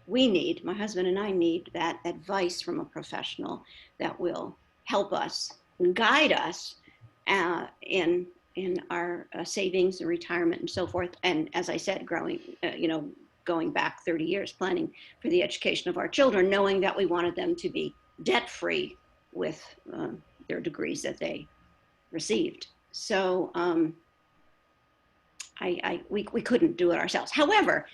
we need, my husband and I need that advice from a professional that will help us and guide us in our savings and retirement and so forth. And as I said, going back 30 years, planning for the education of our children, knowing that we wanted them to be debt-free with their degrees that they received. So we couldn't do it ourselves. However,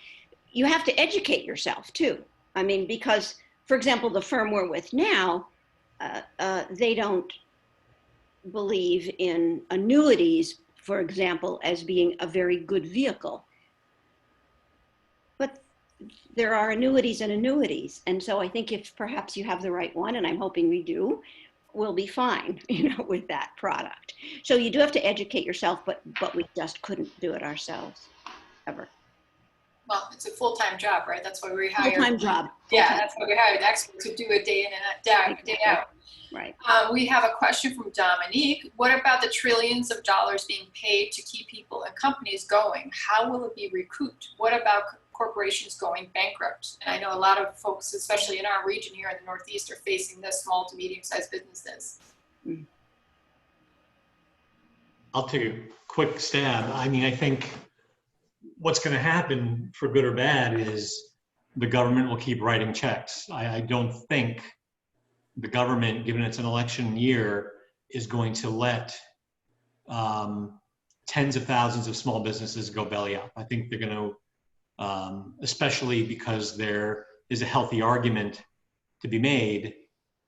you have to educate yourself too. I mean, because, for example, the firm we're with now, they don't believe in annuities, for example, as being a very good vehicle. But there are annuities and annuities. And so I think if perhaps you have the right one, and I'm hoping we do, we'll be fine, with that product. So you do have to educate yourself, but we just couldn't do it ourselves, ever. Well, it's a full-time job, right? That's why we hired. Full-time job. Yeah, that's why we hired experts who do it day in and day out. Right. We have a question from Dominique. What about the trillions of dollars being paid to keep people and companies going? How will it be recouped? What about corporations going bankrupt? And I know a lot of folks, especially in our region here in the Northeast, are facing this, small to medium-sized businesses. I'll take a quick stab. I mean, I think what's going to happen, for good or bad, is the government will keep writing checks. I don't think the government, given it's an election year, is going to let tens of thousands of small businesses go belly up. I think they're going to, especially because there is a healthy argument to be made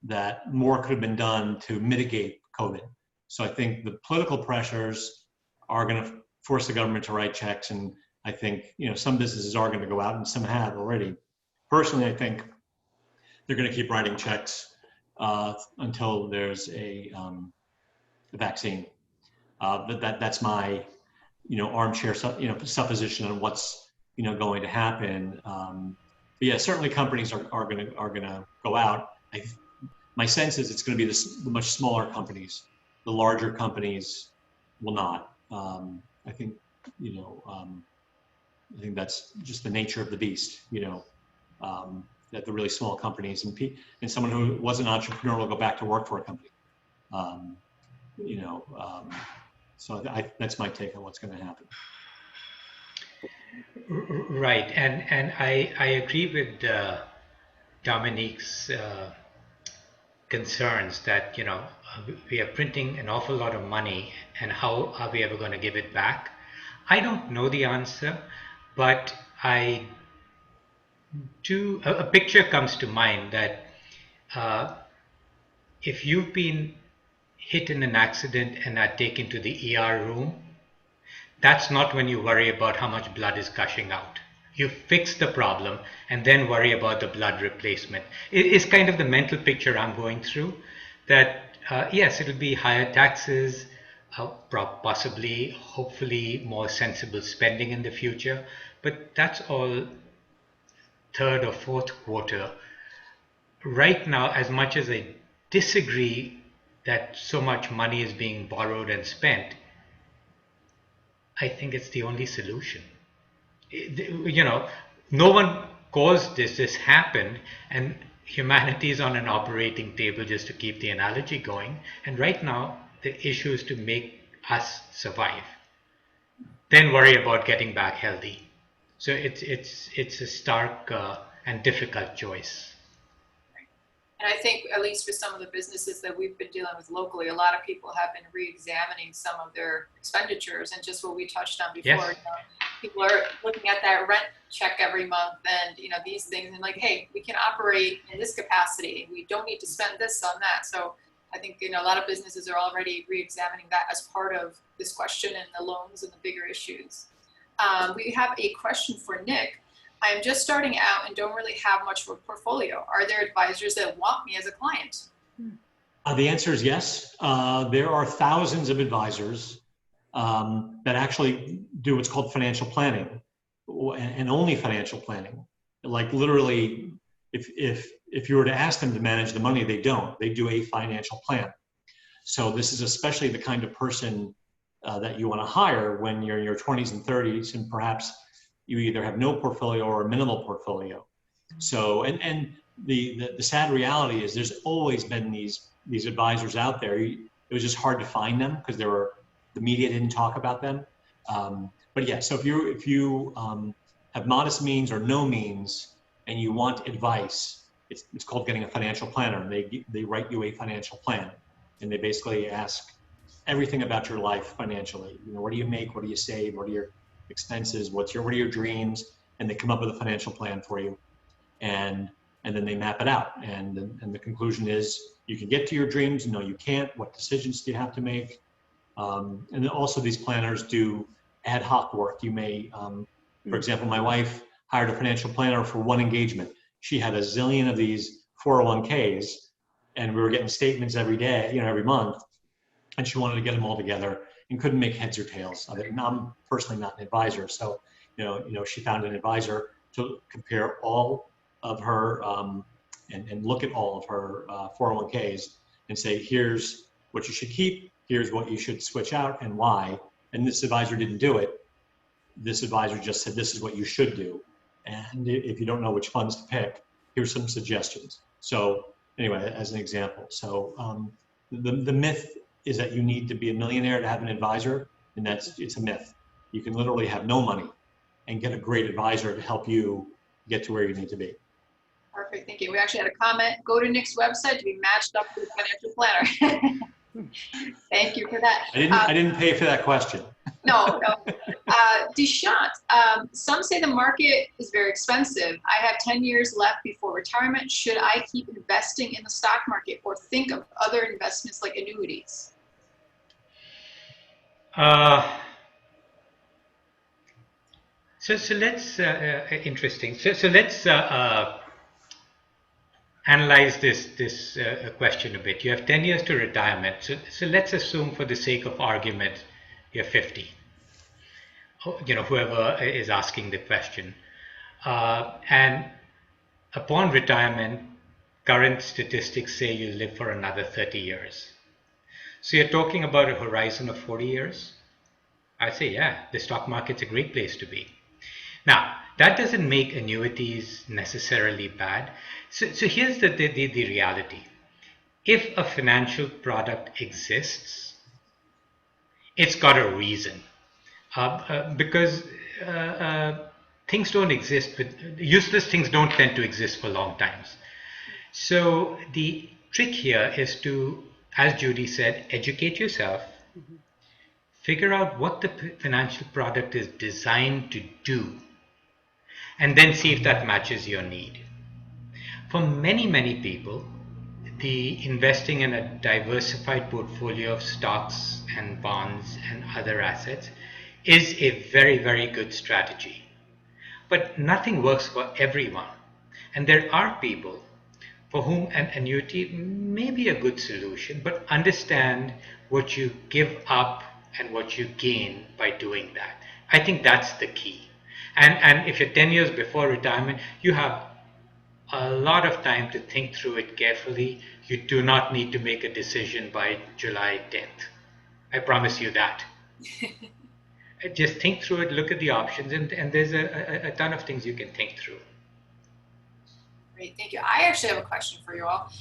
that more could have been done to mitigate COVID. So I think the political pressures are going to force the government to write checks, and I think some businesses are going to go out, and some have already. Personally, I think they're going to keep writing checks until there's a vaccine. But that's my armchair supposition on what's going to happen. But yeah, certainly companies are going to go out. My sense is it's going to be the much smaller companies. The larger companies will not. I think I think that's just the nature of the beast. at the really small companies, and someone who was an entrepreneur will go back to work for a company. You know, so that's my take on what's going to happen. Right, and I agree with Dominique's concerns that, you know, we are printing an awful lot of money, and how are we ever going to give it back? I don't know the answer, but I do. A picture comes to mind that if you've been hit in an accident and are taken to the ER room, that's not when you worry about how much blood is gushing out. You fix the problem and then worry about the blood replacement. It's kind of the mental picture I'm going through, that yes, it'll be higher taxes, possibly, hopefully more sensible spending in the future, but that's all third or fourth quarter. Right now, as much as I disagree that so much money is being borrowed and spent, I think it's the only solution. You know, no one caused this happened, and humanity is on an operating table, just to keep the analogy going. And right now, the issue is to make us survive, then worry about getting back healthy. So it's a stark and difficult choice. And I think, at least for some of the businesses that we've been dealing with locally, a lot of people have been re-examining some of their expenditures, and just what we touched on before. Yes. You know, people are looking at that rent check every month, and you know, these things, and like, hey, we can operate in this capacity. We don't need to spend this on that. So I think, you know, a lot of businesses are already re-examining that as part of this question and the loans and the bigger issues. We have a question for Nick. I'm just starting out and don't really have much of a portfolio. Are there advisors that want me as a client? The answer is yes. There are thousands of advisors that actually do what's called financial planning, and only financial planning. Like literally, if you were to ask them to manage the money, they don't. They do a financial plan. So this is especially the kind of person that you want to hire when you're in your 20s and 30s, and perhaps you either have no portfolio or a minimal portfolio. So, and the sad reality is there's always been these advisors out there. It was just hard to find them because the media didn't talk about them. But yeah, so if you have modest means or no means and you want advice, it's called getting a financial planner. They write you a financial plan, and they basically ask everything about your life financially. You know, what do you make? What do you save? What are your expenses? What are your dreams? And they come up with a financial plan for you, and then they map it out. And the conclusion is you can get to your dreams. No, you can't. What decisions do you have to make? And then also these planners do ad hoc work. You may, for example, my wife hired a financial planner for one engagement. She had a zillion of these 401ks, and we were getting statements every day, you know, every month, and she wanted to get them all together and couldn't make heads or tails of it. And I'm personally not an advisor, so you know, she found an advisor to compare all of her and look at all of her 401ks and say, here's what you should keep, here's what you should switch out, and why. And this advisor didn't do it. This advisor just said, this is what you should do. And if you don't know which funds to pick, here's some suggestions. So anyway, as an example. So the myth is that you need to be a millionaire to have an advisor, and it's a myth. You can literally have no money and get a great advisor to help you get to where you need to be. Perfect, thank you. We actually had a comment. Go to Nick's website to be matched up with a financial planner. Thank you for that. I didn't pay for that question. No. Dushyant, some say the market is very expensive. I have 10 years left before retirement. Should I keep investing in the stock market or think of other investments like annuities? So let's interesting. So let's analyze this question a bit. You have 10 years to retirement. So let's assume, for the sake of argument, you're 50. You know, whoever is asking the question. And upon retirement, current statistics say you live for another 30 years. So you're talking about a horizon of 40 years? I say, yeah, the stock market's a great place to be. Now, That doesn't make annuities necessarily bad. So here's the reality. If a financial product exists, it's got a reason. Because things don't exist, useless things don't tend to exist for long times. So the trick here is to, as Judy said, educate yourself, figure out what the financial product is designed to do, and then see if that matches your need. For many, many people, the investing in a diversified portfolio of stocks and bonds and other assets is a very, very good strategy. But nothing works for everyone. And there are people for whom an annuity may be a good solution, but understand what you give up and what you gain by doing that. I think that's the key. And if you're 10 years before retirement, you have a lot of time to think through it carefully. You do not need to make a decision by July 10th. I promise you that. Just think through it, look at the options, and there's a ton of things you can think through. Great, thank you. I actually have a question for you all.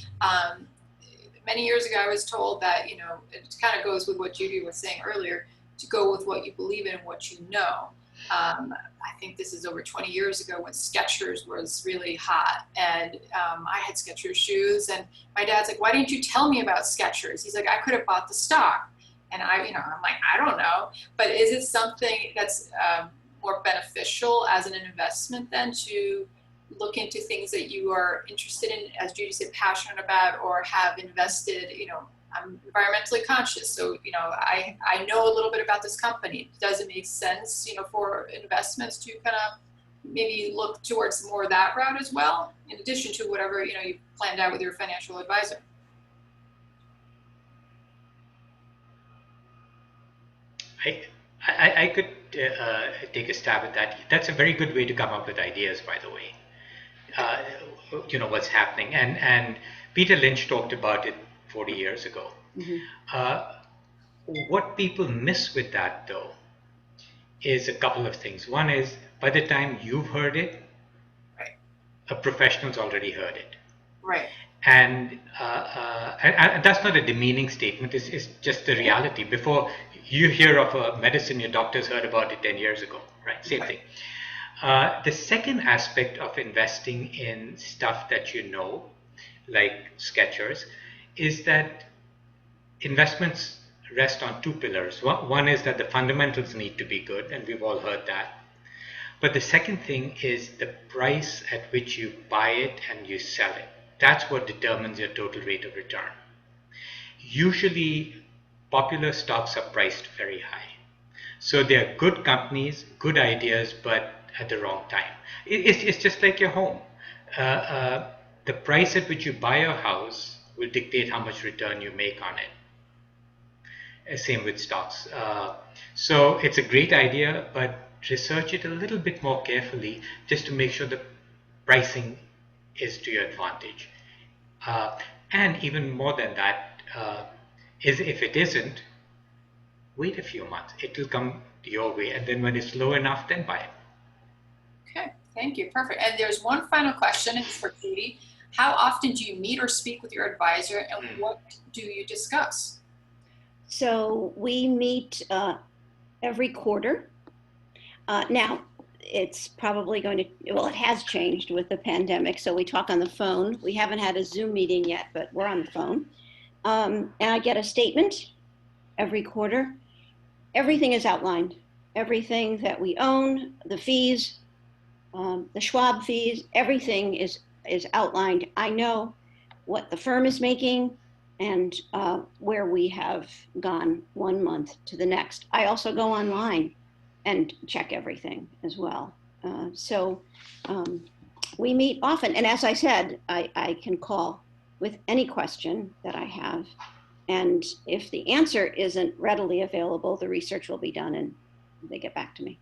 Many years ago, I was told that, you know, it kind of goes with what Judy was saying earlier, to go with what you believe in and what you know. I think this is over 20 years ago when Skechers was really hot, and I had Skechers shoes, and my dad's like, why didn't you tell me about Skechers? He's like, I could have bought the stock. And I'm like, I don't know. But is it something that's more beneficial as an investment than to look into things that you are interested in, as Judy said, passionate about, or have invested? I'm environmentally conscious, so I know a little bit about this company. Does it make sense, for investments to kind of maybe look towards more that route as well, in addition to whatever you planned out with your financial advisor? I could take a stab at that. That's a very good way to come up with ideas, by the way. What's happening, and Peter Lynch talked about it 40 years ago. What people miss with that, though, is a couple of things. One is, by the time you've heard it, right, a professional's already heard it. Right. And that's not a demeaning statement. It's just the reality. Before you hear of a medicine, your doctor's heard about it 10 years ago, right? Same thing. The second aspect of investing in stuff that you know, like Skechers, is that investments rest on two pillars. One is that the fundamentals need to be good, and we've all heard that. But the second thing is the price at which you buy it and you sell it. That's what determines your total rate of return. Usually, popular stocks are priced very high. So they're good companies, good ideas, but at the wrong time. It's just like your home. The price at which you buy your house will dictate how much return you make on it. Same with stocks. So it's a great idea, but research it a little bit more carefully just to make sure the pricing is to your advantage. And even more than that, is if it isn't, wait a few months. It will come your way, and then when it's low enough, then buy it. Okay, thank you. Perfect. And there's one final question. It's for Judy. How often do you meet or speak with your advisor, and what do you discuss? So we meet every quarter. Now, it's probably going to, well, it has changed with the pandemic, so we talk on the phone. We haven't had a Zoom meeting yet, but we're on the phone. And I get a statement every quarter. Everything is outlined. Everything that we own, the fees, the Schwab fees, everything is outlined. I know what the firm is making and where we have gone 1 month to the next. I also go online and check everything as well. So we meet often. And as I said, I can call with any question that I have. And if the answer isn't readily available, the research will be done and they get back to me.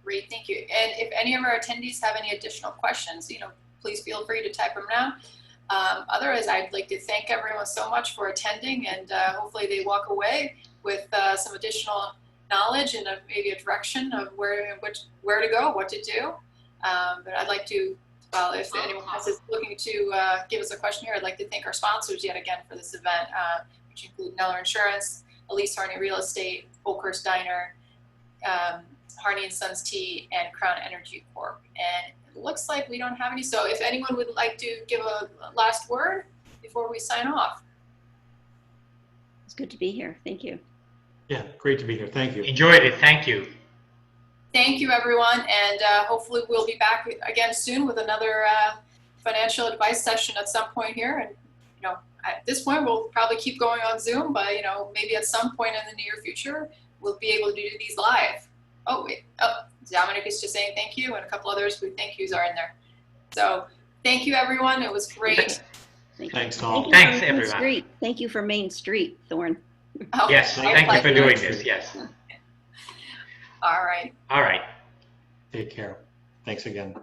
Great, thank you. And if any of our attendees have any additional questions, please feel free to type them now. Otherwise, I'd like to thank everyone so much for attending, and hopefully they walk away with some additional knowledge and maybe a direction of where to go, what to do. But I'd like to, well, if anyone else is looking to give us a question here, I'd like to thank our sponsors yet again for this event, which include Neller Insurance, Elise Harney Real Estate, Oakhurst Diner, Harney and Sons Tea, and Crown Energy Corp. And it looks like we don't have any. So if anyone would like to give a last word before we sign off. It's good to be here. Thank you. Yeah, great to be here. Thank you. Enjoyed it. Thank you. Thank you, everyone. And hopefully we'll be back again soon with another financial advice session at some point here. And, you know, at this point, we'll probably keep going on Zoom, but, you know, maybe at some point in the near future, we'll be able to do these live. Oh, wait. Oh, Dominic is just saying thank you, and a couple others who thank yous are in there. So thank you, everyone. It was great. Thanks, Tom. Thanks, for Main everyone. Street. Thank you for Main Street, Thorne. Oh, Yes, my thank you for pleasure. doing this. Yes. All right. All right. Take care. Thanks again.